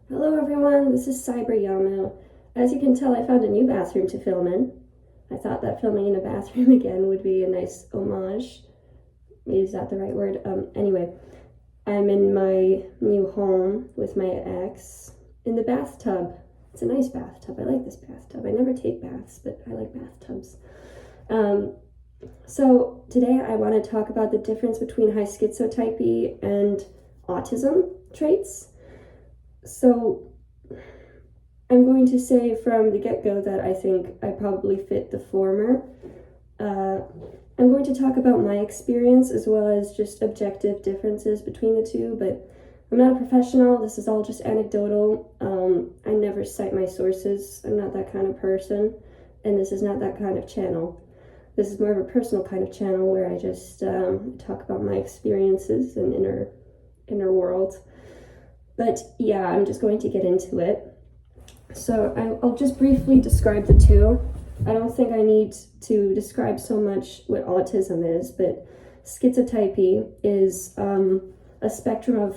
Hello everyone, this is Cyber Yamo. As you can tell, I found a new bathroom to film in. I thought that filming in a bathroom again would be a nice homage. Is that the right word? Anyway, I'm in my new home with my ex in the bathtub. It's a nice bathtub. I like this bathtub. I never take baths, but I like bathtubs. So today I want to talk about the difference between high schizotypy and autism traits. So I'm going to say from the get-go that I think I probably fit the former. I'm going to talk about my experience as well as just objective differences between the two, but I'm not a professional. This is all just anecdotal. I never cite my sources. I'm not that kind of person, and this is not that kind of channel. This is more of a personal kind of channel where I just talk about my experiences and inner world. But yeah, I'm just going to get into it. So I'll just briefly describe the two. I don't think I need to describe so much what autism is, but schizotypy is a spectrum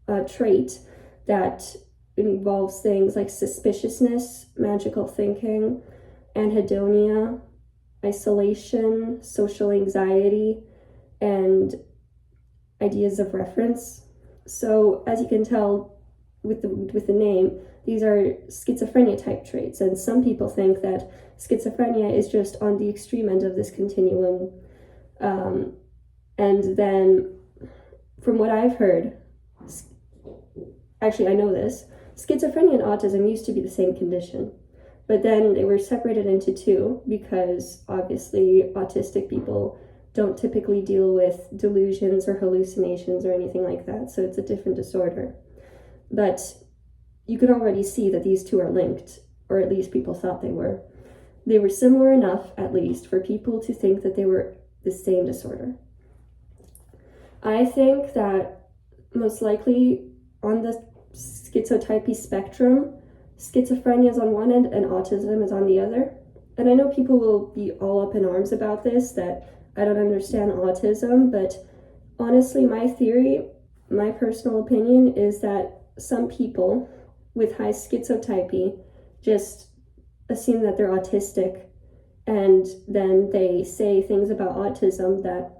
of trait that involves things like suspiciousness, magical thinking, anhedonia, isolation, social anxiety, and ideas of reference. So as you can tell with the name, these are schizophrenia type traits, and some people think that schizophrenia is just on the extreme end of this continuum. And then from what I've heard, actually I know this, schizophrenia and autism used to be the same condition, but then they were separated into two because obviously autistic people don't typically deal with delusions or hallucinations or anything like that, so it's a different disorder. But you can already see that these two are linked, or at least people thought they were. They were similar enough, at least, for people to think that they were the same disorder. I think that most likely on the schizotypy spectrum, schizophrenia is on one end and autism is on the other. And I know people will be all up in arms about this, that I don't understand autism, but honestly, my theory, my personal opinion is that some people with high schizotypy just assume that they're autistic, and then they say things about autism that,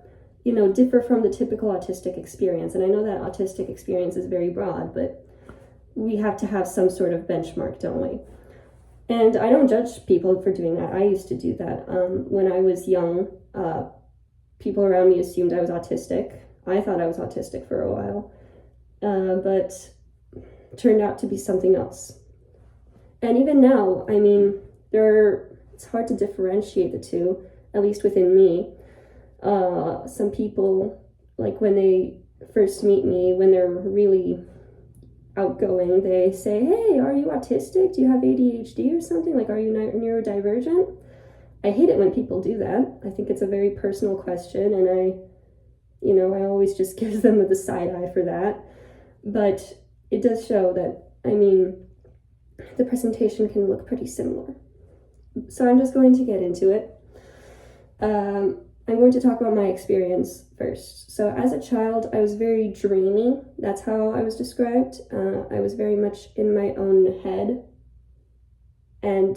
differ from the typical autistic experience. And I know that autistic experience is very broad, but we have to have some sort of benchmark, don't we? And I don't judge people for doing that. I used to do that. When I was young, people around me assumed I was autistic. I thought I was autistic for a while, but turned out to be something else. And even now, I mean, it's hard to differentiate the two, at least within me. Some people, like when they first meet me, when they're really outgoing, they say, "Hey, are you autistic? Do you have ADHD or something? Like, are you neurodivergent?" I hate it when people do that. I think it's a very personal question, and I always just give them the side eye for that. But it does show that, the presentation can look pretty similar. So I'm just going to get into it. I'm going to talk about my experience first. So as a child, I was very dreamy. That's how I was described. I was very much in my own head. And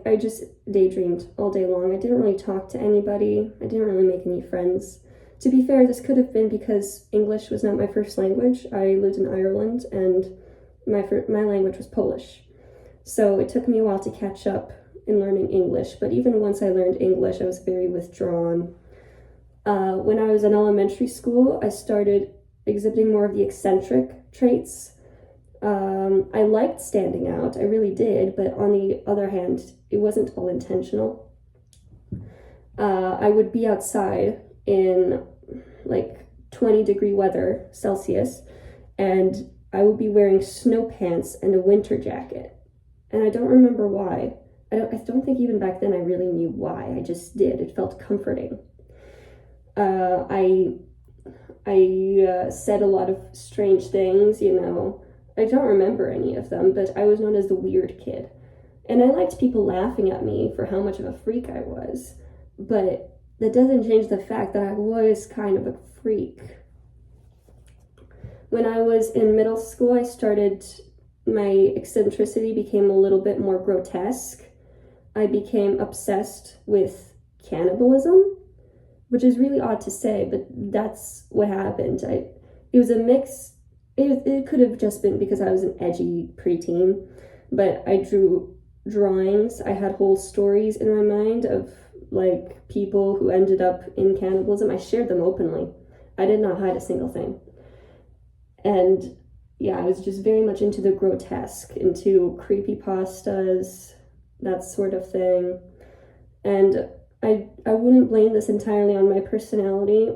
I just daydreamed all day long. I didn't really talk to anybody. I didn't really make any friends. To be fair, this could have been because English was not my first language. I lived in Ireland, and my language was Polish. So it took me a while to catch up in learning English. But even once I learned English, I was very withdrawn. When I was in elementary school, I started exhibiting more of the eccentric traits. I liked standing out, I really did, but on the other hand, it wasn't all intentional. I would be outside in 20-degree weather Celsius, and I would be wearing snow pants and a winter jacket. And I don't remember why. I don't think even back then I really knew why. I just did. It felt comforting. I said a lot of strange things, I don't remember any of them, but I was known as the weird kid. And I liked people laughing at me for how much of a freak I was. But that doesn't change the fact that I was kind of a freak. When I was in middle school, my eccentricity became a little bit more grotesque. I became obsessed with cannibalism, which is really odd to say, but that's what happened. It was a mix. It could have just been because I was an edgy preteen, but I drew drawings. I had whole stories in my mind of like people who ended up in cannibalism. I shared them openly. I did not hide a single thing. And yeah, I was just very much into the grotesque, into creepypastas, that sort of thing. And I wouldn't blame this entirely on my personality.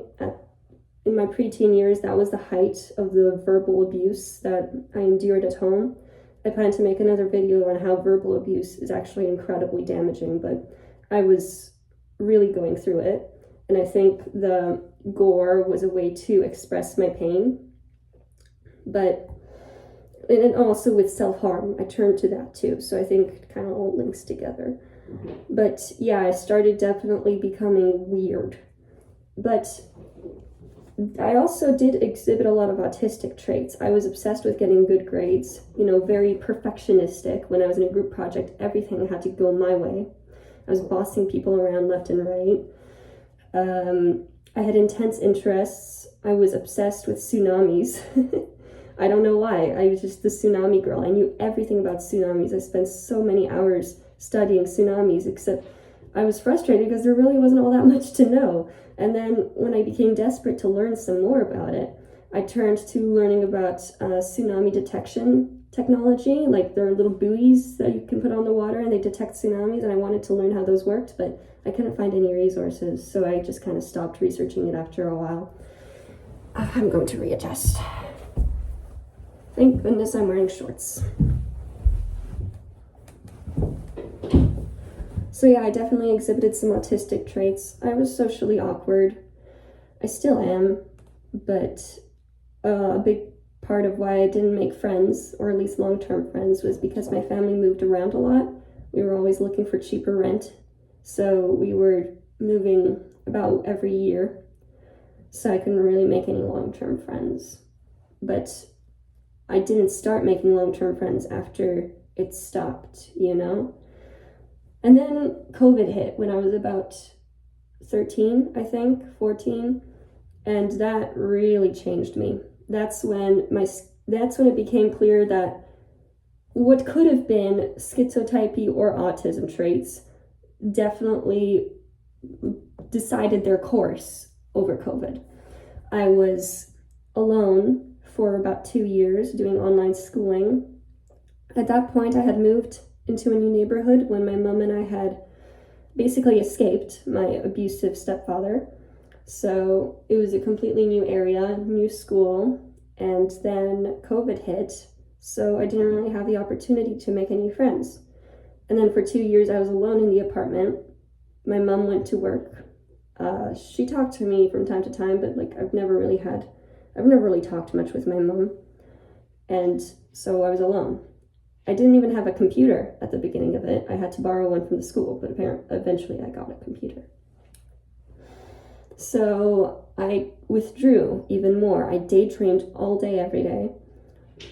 In my preteen years, that was the height of the verbal abuse that I endured at home. I plan to make another video on how verbal abuse is actually incredibly damaging, but I was really going through it. And I think the gore was a way to express my pain. But, and also with self-harm, I turned to that too. So I think it kind of all links together. But yeah, I started definitely becoming weird. But I also did exhibit a lot of autistic traits. I was obsessed with getting good grades, very perfectionistic. When I was in a group project, everything had to go my way. I was bossing people around left and right. I had intense interests. I was obsessed with tsunamis. I don't know why. I was just the tsunami girl. I knew everything about tsunamis. I spent so many hours studying tsunamis, except I was frustrated because there really wasn't all that much to know. And then when I became desperate to learn some more about it, I turned to learning about tsunami detection technology. Like there are little buoys that you can put on the water and they detect tsunamis, and I wanted to learn how those worked, but I couldn't find any resources, so I just kind of stopped researching it after a while. I'm going to readjust. Thank goodness I'm wearing shorts. So yeah, I definitely exhibited some autistic traits. I was socially awkward. I still am, but a big part of why I didn't make friends, or at least long-term friends, was because my family moved around a lot. We were always looking for cheaper rent, so we were moving about every year, so I couldn't really make any long-term friends. But I didn't start making long-term friends after it stopped, And then COVID hit when I was about 13, I think, 14, and that really changed me. That's when it became clear that what could have been schizotypy or autism traits definitely decided their course over COVID. I was alone for about 2 years doing online schooling. At that point, I had moved into a new neighborhood when my mom and I had basically escaped my abusive stepfather. So it was a completely new area, new school, and then COVID hit, so I didn't really have the opportunity to make any friends. And then for 2 years, I was alone in the apartment. My mom went to work. She talked to me from time to time, but I've never really talked much with my mom. And so I was alone. I didn't even have a computer at the beginning of it. I had to borrow one from the school, but eventually I got a computer. So I withdrew even more. I daydreamed all day, every day.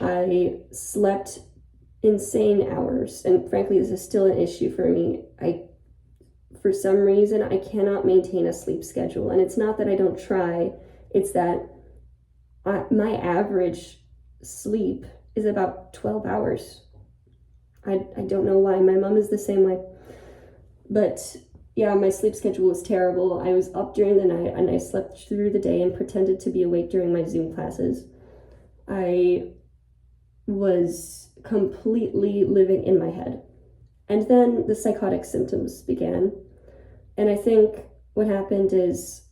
I slept insane hours, and frankly, this is still an issue for me. For some reason, I cannot maintain a sleep schedule, and it's not that I don't try, it's that my average sleep is about 12 hours. I don't know why. My mom is the same way. But yeah, my sleep schedule was terrible. I was up during the night and I slept through the day and pretended to be awake during my Zoom classes. I was completely living in my head. And then the psychotic symptoms began. And I think what happened is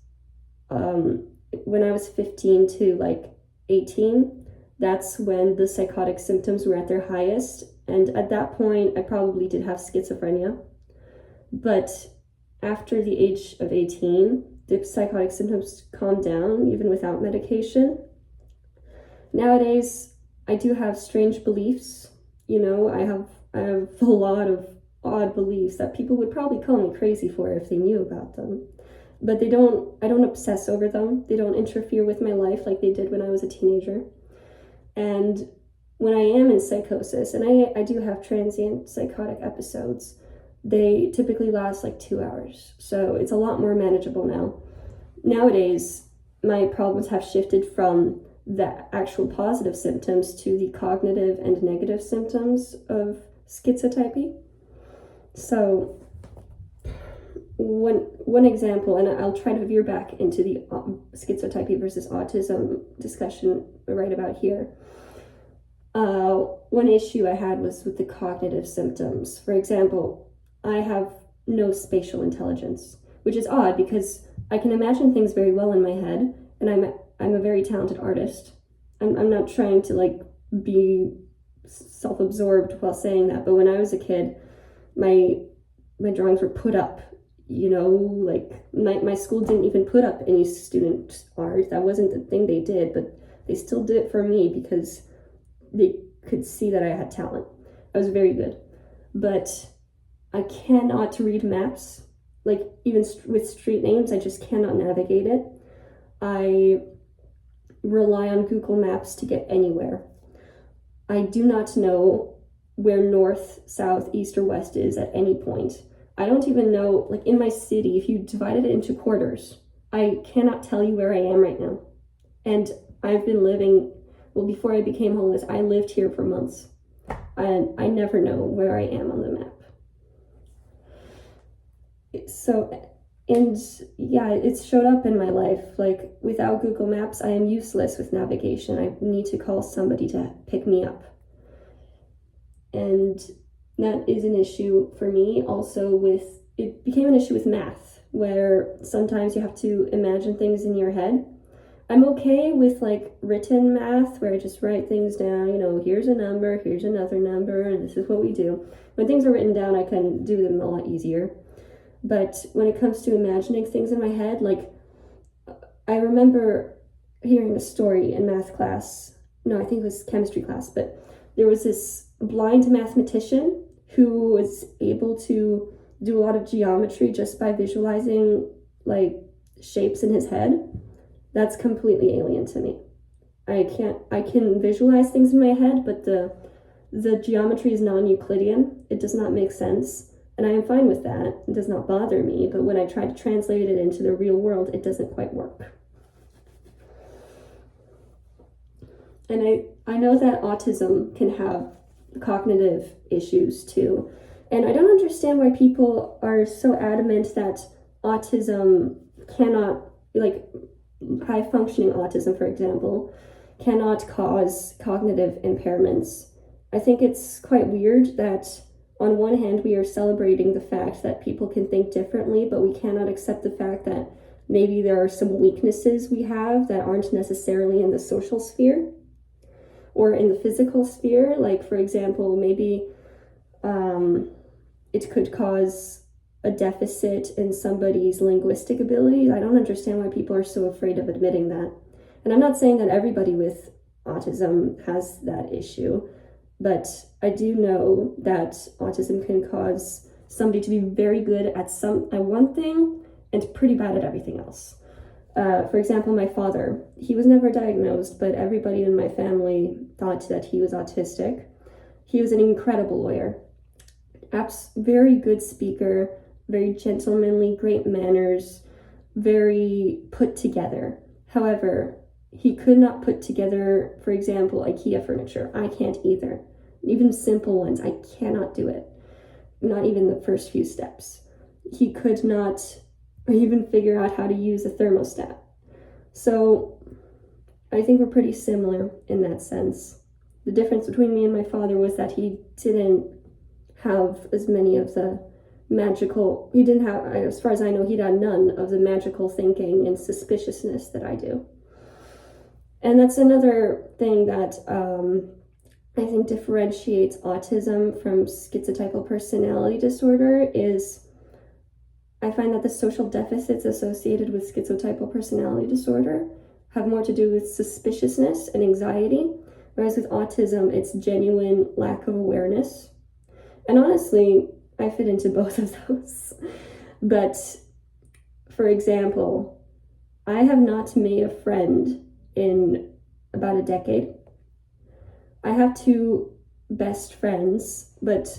when I was 15 to 18, that's when the psychotic symptoms were at their highest. And at that point, I probably did have schizophrenia. But after the age of 18, the psychotic symptoms calmed down, even without medication. Nowadays, I do have strange beliefs. I have a lot of odd beliefs that people would probably call me crazy for if they knew about them. But I don't obsess over them. They don't interfere with my life like they did when I was a teenager. And when I am in psychosis, and I do have transient psychotic episodes, they typically last like 2 hours. So it's a lot more manageable now. Nowadays, my problems have shifted from the actual positive symptoms to the cognitive and negative symptoms of schizotypy. So one example, and I'll try to veer back into the schizotypy versus autism discussion right about here. One issue I had was with the cognitive symptoms. For example, I have no spatial intelligence, which is odd because I can imagine things very well in my head, and I'm a very talented artist. I'm not trying to like be self-absorbed while saying that, but when I was a kid, my drawings were put up. Like my school didn't even put up any student art. That wasn't the thing they did, but they still did it for me because they could see that I had talent. I was very good. But I cannot read maps. Like even with street names, I just cannot navigate it. I rely on Google Maps to get anywhere. I do not know where north, south, east, or west is at any point. I don't even know, like in my city, if you divided it into quarters, I cannot tell you where I am right now. And I've been living, before I became homeless, I lived here for months. And I never know where I am on the map. So, and yeah, it's showed up in my life. Like without Google Maps, I am useless with navigation. I need to call somebody to pick me up. And that is an issue for me. Also it became an issue with math, where sometimes you have to imagine things in your head. I'm okay with like written math, where I just write things down, here's a number, here's another number, and this is what we do. When things are written down, I can do them a lot easier. But when it comes to imagining things in my head, like I remember hearing a story in math class. No, I think it was chemistry class, but there was this blind mathematician who was able to do a lot of geometry just by visualizing like shapes in his head. That's completely alien to me. I can visualize things in my head, but the geometry is non-Euclidean. It does not make sense. And I am fine with that. It does not bother me. But when I try to translate it into the real world, it doesn't quite work. And I know that autism can have cognitive issues too. And I don't understand why people are so adamant that autism cannot, like high-functioning autism, for example, cannot cause cognitive impairments. I think it's quite weird that on one hand, we are celebrating the fact that people can think differently, but we cannot accept the fact that maybe there are some weaknesses we have that aren't necessarily in the social sphere or in the physical sphere. Like, for example, maybe it could cause a deficit in somebody's linguistic abilities. I don't understand why people are so afraid of admitting that. And I'm not saying that everybody with autism has that issue, but I do know that autism can cause somebody to be very good at one thing and pretty bad at everything else. For example, my father, he was never diagnosed, but everybody in my family thought that he was autistic. He was an incredible lawyer, very good speaker, very gentlemanly, great manners, very put together. However, he could not put together, for example, IKEA furniture. I can't either. Even simple ones, I cannot do it. Not even the first few steps. He could not even figure out how to use a thermostat. So I think we're pretty similar in that sense. The difference between me and my father was that he didn't have as many of the magical, he didn't have, as far as I know, he'd had none of the magical thinking and suspiciousness that I do. And that's another thing that I think differentiates autism from schizotypal personality disorder is I find that the social deficits associated with schizotypal personality disorder have more to do with suspiciousness and anxiety, whereas with autism, it's genuine lack of awareness. And honestly, I fit into both of those. But, for example, I have not made a friend in about a decade. I have two best friends, but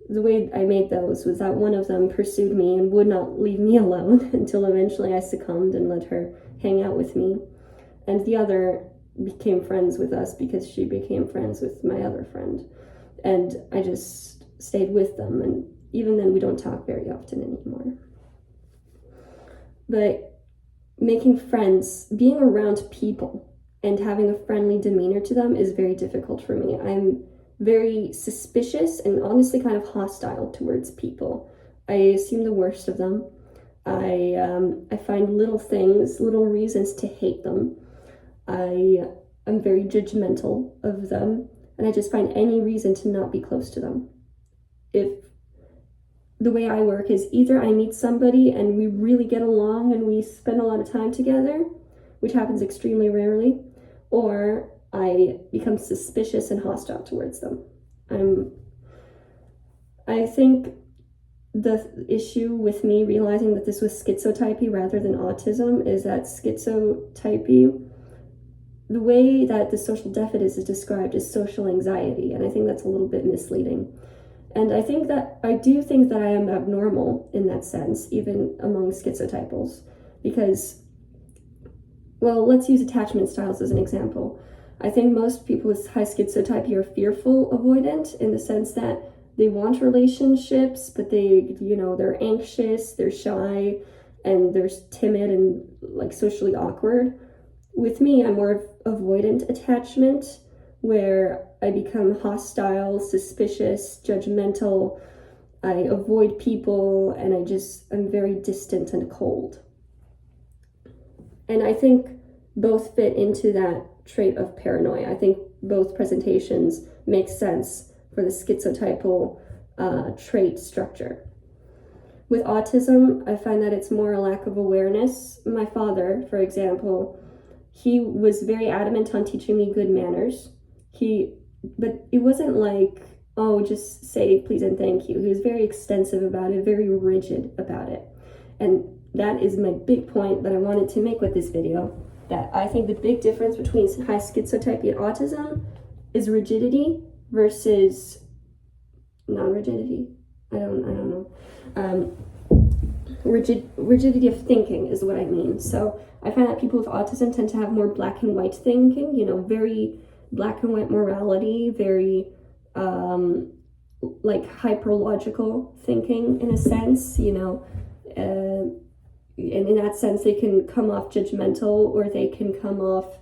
the way I made those was that one of them pursued me and would not leave me alone until eventually I succumbed and let her hang out with me. And the other became friends with us because she became friends with my other friend. And I just stayed with them, and even then we don't talk very often anymore. But making friends, being around people and having a friendly demeanor to them is very difficult for me. I'm very suspicious and honestly kind of hostile towards people. I assume the worst of them. I find little things, little reasons to hate them. I am very judgmental of them, and I just find any reason to not be close to them. If the way I work is either I meet somebody and we really get along and we spend a lot of time together, which happens extremely rarely, or I become suspicious and hostile towards them. I think the issue with me realizing that this was schizotypy rather than autism is that schizotypy, the way that the social deficit is described is social anxiety, and I think that's a little bit misleading. And I do think that I am abnormal in that sense, even among schizotypals, because, well, let's use attachment styles as an example. I think most people with high schizotypy are fearful avoidant in the sense that they want relationships, but they're anxious, they're shy, and they're timid and like socially awkward. With me, I'm more of avoidant attachment, where I become hostile, suspicious, judgmental. I avoid people, and I'm very distant and cold. And I think both fit into that trait of paranoia. I think both presentations make sense for the schizotypal trait structure. With autism, I find that it's more a lack of awareness. My father, for example, he was very adamant on teaching me good manners. But it wasn't like, oh, just say please and thank you. He was very extensive about it, very rigid about it. And that is my big point that I wanted to make with this video, that I think the big difference between high schizotypy and autism is rigidity versus non-rigidity. I don't know. Rigidity of thinking is what I mean. So I find that people with autism tend to have more black and white thinking, very black and white morality, very like hyperlogical thinking in a sense, and in that sense they can come off judgmental, or they can come off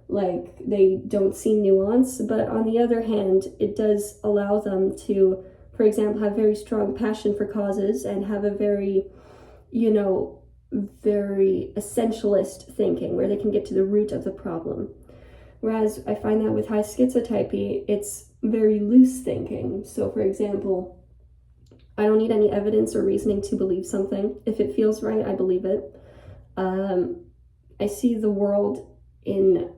like they don't see nuance. But on the other hand, it does allow them to, for example, have very strong passion for causes and have a very very essentialist thinking where they can get to the root of the problem. Whereas I find that with high schizotypy, it's very loose thinking. So for example, I don't need any evidence or reasoning to believe something. If it feels right, I believe it. I see the world in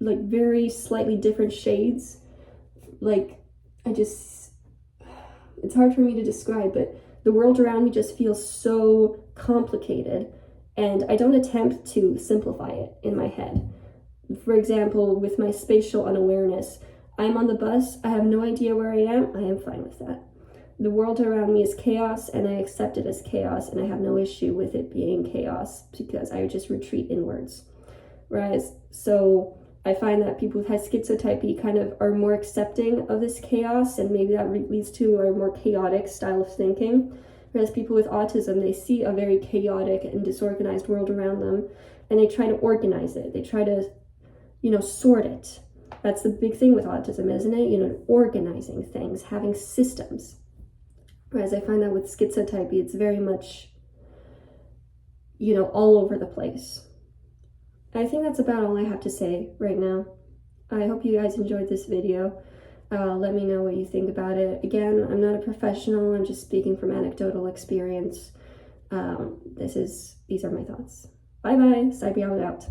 very slightly different shades. It's hard for me to describe, but the world around me just feels so complicated, and I don't attempt to simplify it in my head. For example, with my spatial unawareness, I'm on the bus, I have no idea where I am fine with that. The world around me is chaos, and I accept it as chaos, and I have no issue with it being chaos because I just retreat inwards. So I find that people with high schizotypy kind of are more accepting of this chaos, and maybe that leads to a more chaotic style of thinking. Whereas people with autism, they see a very chaotic and disorganized world around them, and they try to organize it. They try to, sort it. That's the big thing with autism, isn't it? Organizing things, having systems. Whereas I find that with schizotypy, it's very much, all over the place. I think that's about all I have to say right now. I hope you guys enjoyed this video. Let me know what you think about it. Again, I'm not a professional. I'm just speaking from anecdotal experience. These are my thoughts. Bye-bye. Psychotic out.